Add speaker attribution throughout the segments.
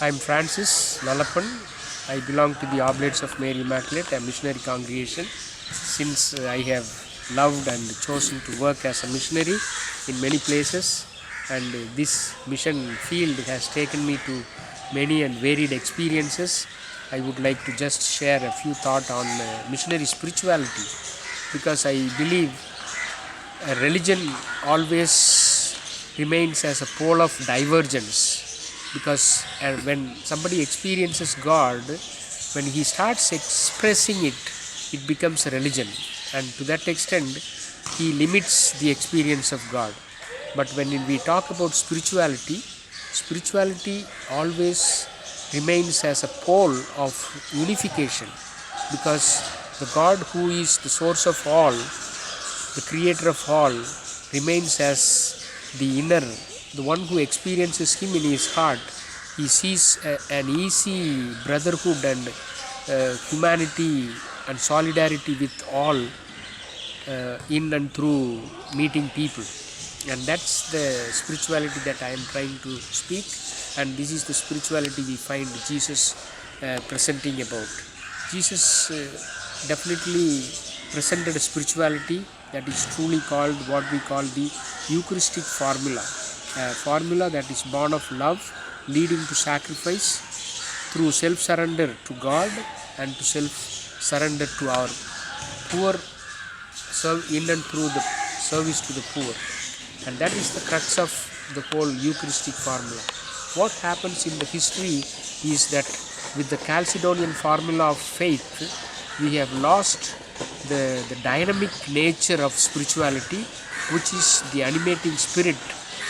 Speaker 1: I am Francis Nallappan. I belong to the Oblates of Mary Immaculate, a missionary congregation. Since I have loved and chosen to work as a missionary in many places, and this mission field has taken me to many and varied experiences, I would like to just share a few thoughts on missionary spirituality, because I believe a religion always remains as a pole of divergence, because when somebody experiences God, when he starts expressing it, it becomes a religion, and to that extent he limits the experience of God. But when we talk about spirituality, spirituality always remains as a pole of unification, because the God who is the source of all, the creator of all, remains as the inner, the one who experiences him in his heart. He sees an easy brotherhood and humanity and solidarity with all, in and through meeting people. And that's the spirituality that I am trying to speak, and this is the spirituality we find Jesus presenting about. Jesus definitely presented a spirituality that is truly called what we call the Eucharistic formula, a formula that is born of love, leading to sacrifice through self-surrender to God and to self-surrender to our poor, serve in and through the service to the poor. And that is the crux of the whole Eucharistic formula. What happens in the history is that with the Chalcedonian formula of faith, we have lost the dynamic nature of spirituality, which is the animating spirit,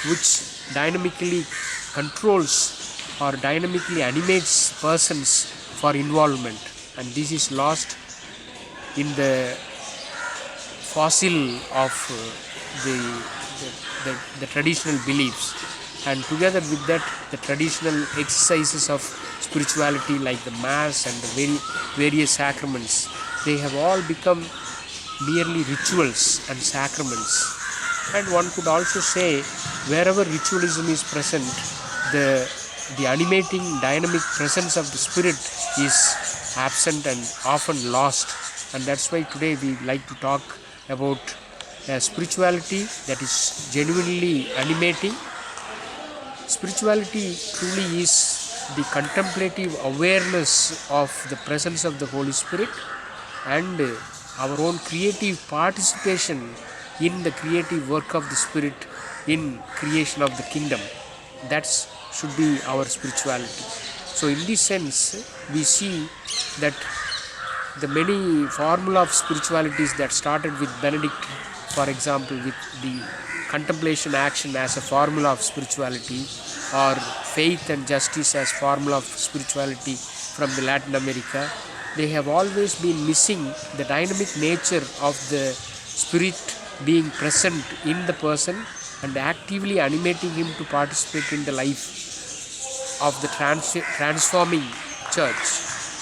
Speaker 1: which dynamically controls or dynamically animates persons for involvement. And this is lost in the fossil of the traditional beliefs, and together with that the traditional exercises of spirituality like the mass and the various sacraments, they have all become merely rituals and sacraments. And one could also say, wherever ritualism is present, the animating dynamic presence of the spirit is absent and often lost. And that's why today we like to talk about spirituality that is genuinely animating. Spirituality truly is the contemplative awareness of the presence of the Holy Spirit and our own creative participation in the creative work of the Spirit in creation of the kingdom. That should be our spirituality. So in this sense, we see that the many formula of spiritualities that started with Benedict, for example, with the contemplation action as a formula of spirituality, or faith and justice as formula of spirituality from the Latin America, they have always been missing the dynamic nature of the spirit being present in the person and actively animating him to participate in the life of the transforming church.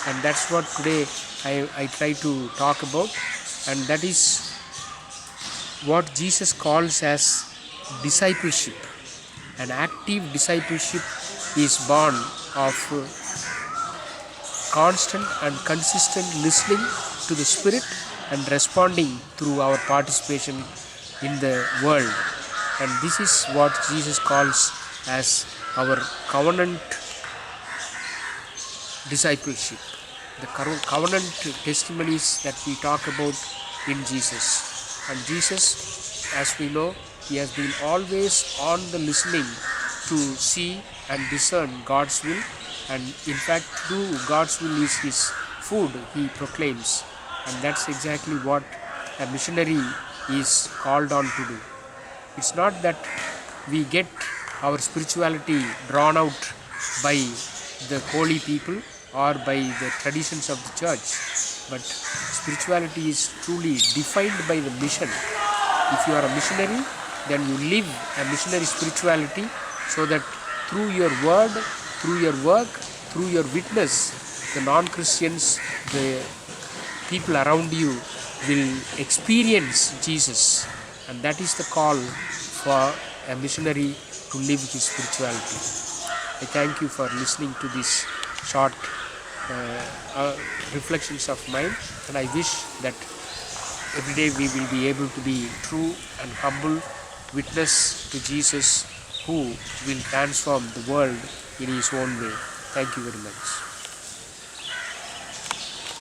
Speaker 1: And that's what today I try to talk about, and that is what Jesus calls as discipleship. An active discipleship is born of constant and consistent listening to the Spirit and responding through our participation in the world. And this is what Jesus calls as our covenant discipleship, the covenant testimonies that we talk about in Jesus. And Jesus, as we know, he has been always on the listening to see and discern God's will, and in fact to do God's will is his food, he proclaims. And that's exactly what a missionary is called on to do. It's not that we get our spirituality drawn out by the holy people or by the traditions of the church, but spirituality is truly defined by the mission. If you are a missionary, then you live a missionary spirituality, so that through your word, through your work, through your witness, the non-Christians, the people around you will experience Jesus. And that is the call for a missionary to live his spirituality. I thank you for listening to this short reflections of mine, and I wish that every day we will be able to be true and humble witness to Jesus, who will transform the world in his own way. Thank you very much.